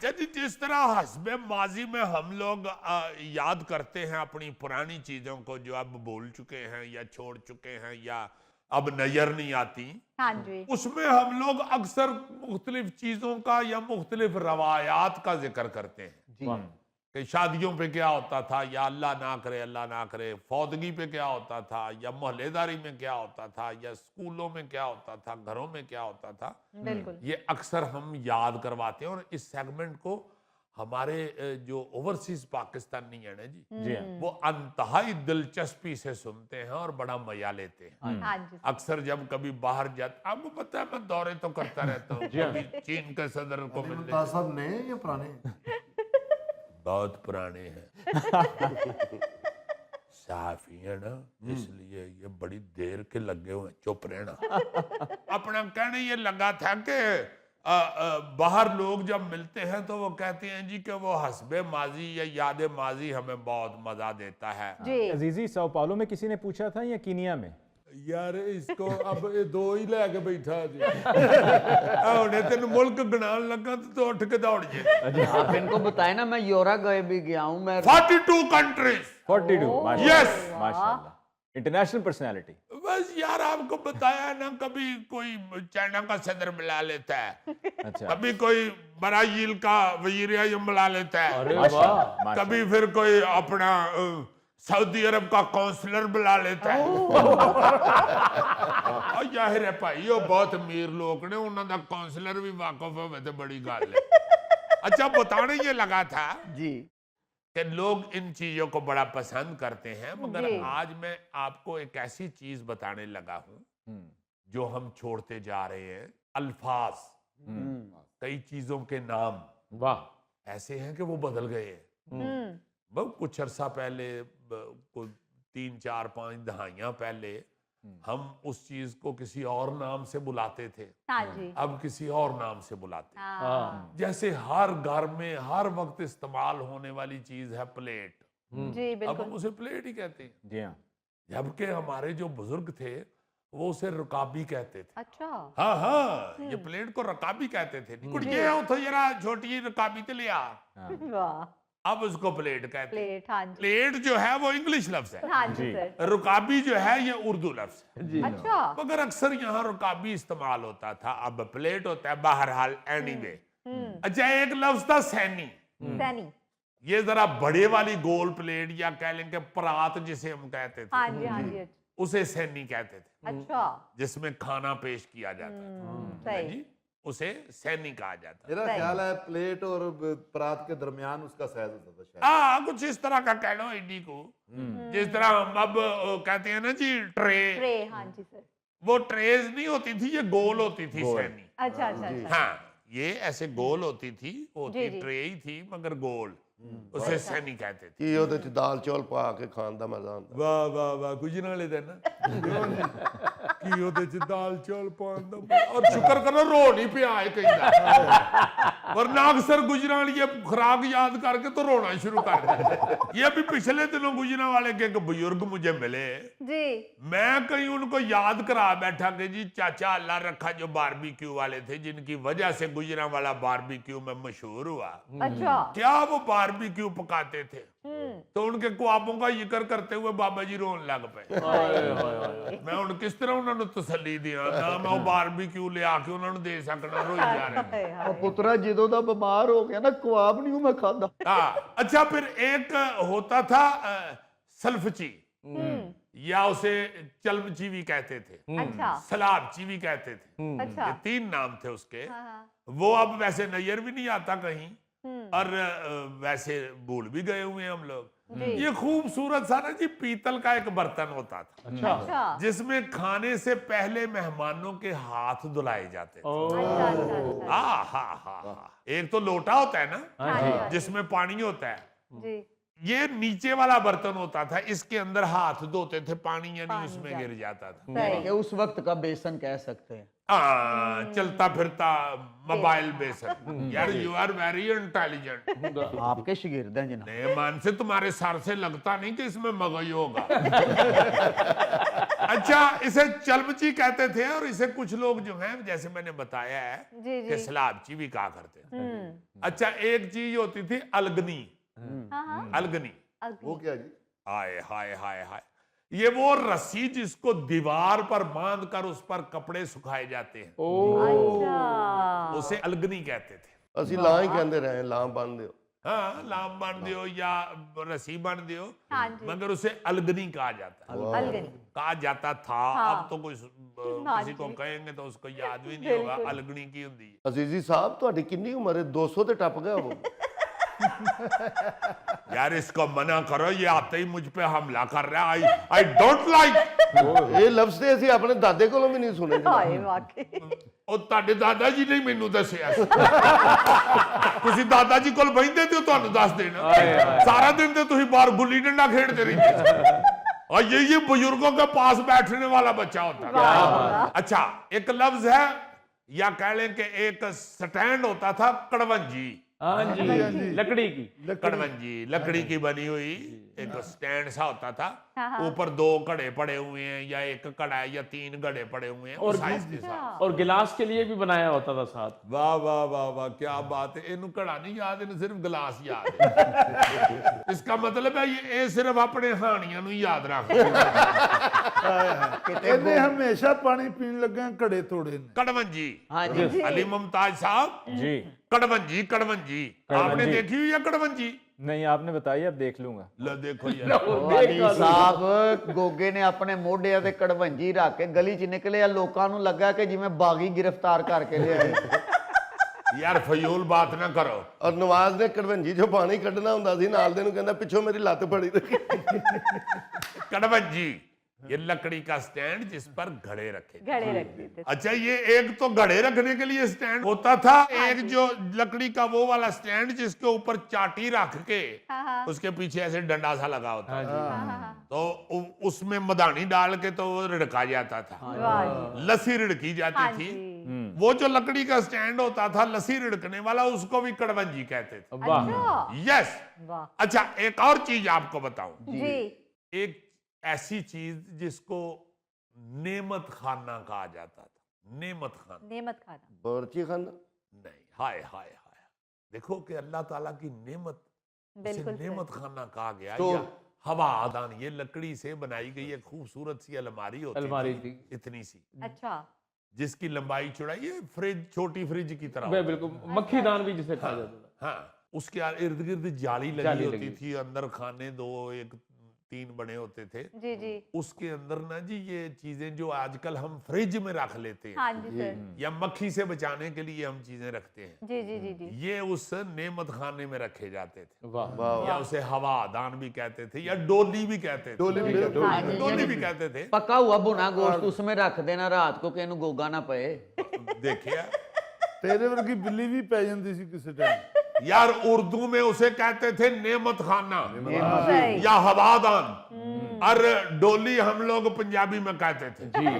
अच्छा जी, जिस तरह हस्बे माजी में हम लोग याद करते हैं अपनी पुरानी चीजों को जो अब भूल चुके हैं या छोड़ चुके हैं या अब नजर नहीं आती, हाँ जी। उसमें हम लोग अक्सर मुख्तलिफ चीजों का या मुख्तलिफ रवायात का जिक्र करते हैं जी। कि शादियों पे क्या होता था, या अल्लाह ना करे फौतगी पे क्या होता था, या मोहल्लेदारी में क्या होता था, या स्कूलों में क्या होता था, घरों में क्या होता था। बिल्कुल। ये अक्सर हम याद करवाते हैं और इस सेगमेंट को हमारे जो ओवरसीज पाकिस्तानी है ना जी, जी हाँ। वो अंतहाई दिलचस्पी से सुनते हैं और बड़ा मजा लेते हैं। हाँ जी। अक्सर जब कभी बाहर जाते, आपको पता है मैं दौरे तो करता रहता हूँ, कभी चीन के सदर को मिलने, मुमताज साहब नए हैं या पुराने? बहुत पुराने हैं साफी है ना, इसलिए ये बड़ी देर के लगे हुए हैं, चुप रहना। अपना कहने ये लगा था कि बाहर लोग जब मिलते हैं तो वो कहते हैं जी कि वो हस्बे माजी या याद माजी हमें बहुत मजा देता है। जी। अजीजी sao पाउलो में किसी ने पूछा था या कीनिया में? यार इसको अब ये दो ही लेके बैठा जी। हुणे तेन मुल्क गिनान लगा तो उठ के दौड़ जे। आप इनको बताए ना, मैं यूरोप गए भी गया हूँ मैं। 42 कंट्रीज। 42 Yes! माशाल्लाह। International personality. बस यार आपको बताया ना, कभी कोई चाइना का सदर बुला लेता है, अच्छा। कभी कोई ब्राजील का वजीर आज़म बुला लेता है, अरे माशाल्लाह, वाह। माशाल्लाह। कभी फिर कोई अपना सऊदी अरब का काउंसलर बुला लेता है। और जाहिर है भाई वो बहुत अमीर लोग ने, उन्होंने काउंसलर भी वाकफ होवे तो बड़ी गल है। अच्छा, बताने ये लगा था जी। कि लोग इन चीजों को बड़ा पसंद करते हैं, मगर जी। आज मैं आपको एक ऐसी चीज बताने लगा हूं जो हम छोड़ते जा रहे हैं। अल्फाज, कई चीजों के नाम वाह। ऐसे हैं कि वो बदल गए हैं। बहुत कुछ अरसा पहले, कोई 3 4 5 दहाइयां पहले हम उस चीज को किसी और नाम से बुलाते थे, हाँ जी। अब किसी और नाम से बुलाते हैं। हाँ। जैसे हर घर में हर वक्त इस्तेमाल होने वाली चीज है प्लेट, जी अब हम बिल्कुल। उसे प्लेट ही कहते हैं। जी हाँ। जबकि हमारे जो बुजुर्ग थे वो उसे रकाबी कहते थे। अच्छा। हाँ हाँ, ये प्लेट को रकाबी कहते थे। कुछ ये उठो जरा छोटी रकाबी ते ले आ, वाह। अब उसको प्लेट कहते हैं। प्लेट, हाँ जी। प्लेट जो है वो इंग्लिश लफ्ज है, हाँ जी जी। सर। रुकाबी जो है ये उर्दू लफ्ज है। जी। अच्छा। मगर अक्सर यहाँ रुकाबी इस्तेमाल होता था, अब प्लेट होता है। बहरहाल एनीवे, अच्छा एक लफ्ज था सैनी। सैनी। ये जरा बड़े वाली गोल प्लेट या कह लेंगे परात जिसे हम कहते थे, हाँ जी हाँ जी। उसे सैनी कहते थे, अच्छा। जिसमें खाना पेश किया जाता था। है सही। जी, उसे सैनी कहा जाता है। मेरा सही। ख्याल है प्लेट और परात के दरमियान उसका साइज होता था शायद। हाँ, कुछ इस तरह का कह लो एडी को, जिस तरह हम अब कहते हैं ना जी ट्रे, ट्रे, हाँ जी सर। वो ट्रेज नहीं होती थी, ये गोल होती थी सैनी। अच्छा अच्छा अच्छा। हाँ, ये ऐसे गोल होती थी, होती जी। ट्रे ही थी मगर गोल, उसे सैनी कहते थे। ਕੀ ਉਹਦੇ ਚ ਦਾਲ ਚੌਲ ਪਾ ਕੇ ਖਾਣ ਦਾ ਮਜ਼ਾ ਆਉਂਦਾ। वाह वाह वाह, गुजरा ले देना की ओदे च दाल चौल पान दा, और शुक्र करो रो नहीं पिया है कहीं, वरना अक्सर गुजरा ये खुराक याद करके तो रोना शुरू कर देते। ये भी पिछले दिनों गुजरा वाले के एक बुजुर्ग मुझे मिले, जी। मैं कहीं उनको याद करा बैठा कि जी चाचा अल्लाह रखा जो बारबेक्यू वाले थे, जिनकी वजह से गुजरा वाला बारबेक्यू में मशहूर हुआ। अच्छा। क्या वो बारबेक्यू पकाते थे, तो उनके ख्वाबों का जिक्र करते हुए बाबा जी रोन लग पे। मैं उन किस तरह उन्होंने तसल्ली दिया, ना मैं वो बारबेक्यू ले आके उन्होंने दे सकना, रोई जा रहे हाय, हाय। और पुत्रा ਜਦੋਂ ਦਾ ਬਿਮਾਰ ਹੋ ਗਿਆ ਨਾ ਕਵਾਬ नहीं हूं मैं खाता। हाँ। अच्छा, फिर एक होता था सल्फची, या उसे चलमची भी कहते थे, अच्छा सलाबची भी कहते थे। अच्छा। ये 3 नाम थे उसके। हाँ, हाँ। वो अब वैसे नजर भी नहीं आता कहीं, और वैसे भूल भी गए हुए हैं हम लोग। जी। ये खूबसूरत सा ना जी पीतल का एक बर्तन होता था, अच्छा। जिसमें खाने से पहले मेहमानों के हाथ धुलाए जाते थे। अच्छा अच्छा अच्छा। हा हा हा हा। एक तो लोटा होता है ना, हाँ जी, हाँ जी। जिसमें पानी होता है, जी। ये नीचे वाला बर्तन होता था, इसके अंदर हाथ धोते थे, पानी यानी पानी उसमें जाता। गिर जाता था। सही। ये उस वक्त का बेसन कह सकते हैं। चलता फिरता मोबाइल बेसन। यार यू आर वेरी इंटेलिजेंट। आपके शागिर्द हैं जनाब। मेहमान से तुम्हारे सर से लगता नहीं कि इसमें मगई होगा। अच्छा, इसे चलमची कहते थे, और इसे कुछ लोग जो हैं, जैसे मैंने बताया है, जी कि जी। सलाबची भी कहा करते थे। अच्छा, एक चीज होती थी अलगनी। हाँ हाँ। अलगनी, वो क्या जी? हाय हाय हाय हाय, ये वो रस्सी जिसको दीवार पर बांध कर उस पर कपड़े सुखाए जाते हैं, अच्छा। उसे अलगनी कहते थे। ਅਸੀਂ ਲਾਂ ਹੀ ਕਹਿੰਦੇ ਰਹੇ ਲਾਂ ਬੰਨਦੇ ਹੋ हाँ, लाम बांध दियो या रस्सी बांध दियो, हाँ जी। मगर उसे अलगनी कहा जाता है। अलगनी। कहा जाता था। हाँ। अब तो कोई हाँ किसी को जी। कहेंगे तो उसको याद भी नहीं होगा बिल्कुल। अलगनी की होती है। ਅਜ਼ੀਜ਼ੀ ਸਾਹਿਬ ਤੁਹਾਡੀ ਕਿੰਨੀ ਉਮਰ ਹੈ 200 ਤੇ ਟੱਪ ਗਿਆ ਉਹ यार इसको मना करो, ये आते ही मुझ पे हमला कर रहा है। I don't like. ਇਹ ਲਫ਼ਜ਼ ਤੇ ਅਸੀਂ ਆਪਣੇ ਦਾਦੇ ਕੋਲੋਂ ਵੀ ਨਹੀਂ ਸੁਣੇ ਜਨਾਬ। ਹਾਏ ਵਾਕਈ। ਉਹ ਤੁਹਾਡੇ ਦਾਦਾ ਜੀ ਨੇ ਮੈਨੂੰ ਦੱਸਿਆ ਸੀ। ਤੁਸੀਂ ਦਾਦਾ ਜੀ ਕੋਲ ਬੈਠਦੇ ਤੇ ਉਹ ਤੁਹਾਨੂੰ ਦੱਸ ਦੇਣਾ। ਸਾਰਾ दिन ਤੇ ਤੁਸੀਂ ਬਾਹਰ ਗੁੱਲੀ ਡੰਡਾ ਖੇਡਦੇ ਰਹਿੰਦੇ ਸੀ। और ये बुजुर्गों के पास बैठने वाला बच्चा होता था। अच्छा, एक लफ्ज है, या कह लें कि एक स्टैंड होता था, कड़वंजी। हाँ जी, लकड़ी की। कड़वंजी लकड़ी की बनी हुई एक स्टैंड सा होता था। हाँ, हाँ। ऊपर 2 घड़े पड़े हुए हैं, या एक घड़ा है, या 3 घड़े पड़े हुए हैं, और उस साइज के साथ। और गिलास के लिए भी बनाया होता था साथ। वाह वाह वाह वाह, क्या बात है। इन्हू घड़ा नहीं याद, इन्हू सिर्फ गिलास याद है। इसका मतलब है ये सिर्फ अपने हानियां नू ही याद रख। ਇਹਨੇ ਹਮੇਸ਼ਾ ਪਾਣੀ ਪੀਣ ਲੱਗਾ ਘੜੇ ਤੋੜੇ ਨੇ। कड़वंजी। हाँ जी। अली मुमताज साहब, जी। कड़वंजी कड़वंजी आपने देखी हुई है कड़वंजी? नहीं, आपने बताइए, अब देख लूंगा। लो देखो यार। ਵਾਲੀ ਸਾਹਿਬ ਗੋਗੇ ਨੇ ਆਪਣੇ ਮੋਢਿਆਂ ਤੇ ਕੜਵੰਜੀ ਰੱਖ ਕੇ ਗਲੀ 'ਚ ਨਿਕਲਿਆ, ਲੋਕਾਂ ਨੂੰ ਲੱਗਾ ਕਿ ਜਿਵੇਂ ਬਾਗੀ ਗ੍ਰਿਫਤਾਰ ਕਰਕੇ ਲਿਆਏ। यार फजूल बात ना करो। ਔਰ ਨਵਾਜ਼ ਨੇ ਕੜਵੰਜੀ ਚੋਂ ਪਾਣੀ ਕੱਢਣਾ ਹੁੰਦਾ ਸੀ, ਨਾਲ ਦੇ ਨੂੰ ਕਹਿੰਦਾ ਪਿੱਛੋਂ ਮੇਰੀ ਲੱਤ ਫੜੀ ਰੱਖੀ। कड़वंजी ये लकड़ी का स्टैंड जिस पर घड़े रखे। घड़े रखते थे। अच्छा, ये एक तो घड़े रखने के लिए स्टैंड होता था, एक जो लकड़ी का वो वाला स्टैंड जिसके ऊपर चाटी रख के हाँ। उसके पीछे ऐसे डंडा सा लगा होता था। हाँ। तो उसमें मदानी डाल के तो वो रिड़का जाता था, वाह जी। लस्सी रिड़की जाती हाँ थी। जी। वो जो लकड़ी का स्टैंड होता था लस्सी रिड़कने वाला, उसको भी कड़वंजी कहते थे। अच्छा। यस। वाह अच्छा, एक और चीज आपको बताऊं। जी। एक ऐसी चीज जिसको नेमत खाना कहा जाता था। नेमत खाना नेमत खाना। ਬਾਵਰਚੀ ਖਾਨਾ नहीं, हाय हाय हाय। देखो कि अल्लाह ताला की नेमत, उसे बिल्कुल नेमत खाना कहा गया। तो- या हवादान, ये लकड़ी से बनाई गई एक खूबसूरत सी अलमारी होती अलमारी थी, थी। इतनी सी, अच्छा। जिसकी लंबाई चौड़ाई ये फ्रिज, छोटी फ्रिज की तरह वह होती बिल्कुल मक्खी दान भी जिसे कहा जाता था। हाँ, उसके इर्द गिर्द जाली लगी जाली होती लगी। थी, अंदर खाने 2 1 3 बने होते थे। जी जी। उसके अंदर ना जी ये चीजें जो आजकल हम फ्रिज में रख लेते हैं, हाँ जी सर। या मक्खी से बचाने के लिए हम चीजें रखते हैं, जी जी जी जी। ये उस नेमत खाने में रखे जाते थे। वाह। ਵਾਹ या उसे हवादान भी कहते थे, या डोली भी कहते थे। ਡੋਲੀ ਵੀ हाँ जी। डोली भी कहते थे। पका हुआ भुना गोश्त उसमें रख देना रात को कि ਇਹਨੂੰ ਗੋਗਾ ਨਾ ਪਏ। देखिए ਤੇਰੇ ਵਰਗੀ ਬਿੱਲੀ ਵੀ ਪੈ ਜਾਂਦੀ ਸੀ ਕਿਸੇ ਟਾਈਮ। यार, उर्दू में उसे कहते थे नेमत खाना सही। या हवादान, और डोली हम लोग पंजाबी में कहते थे। अच्छा।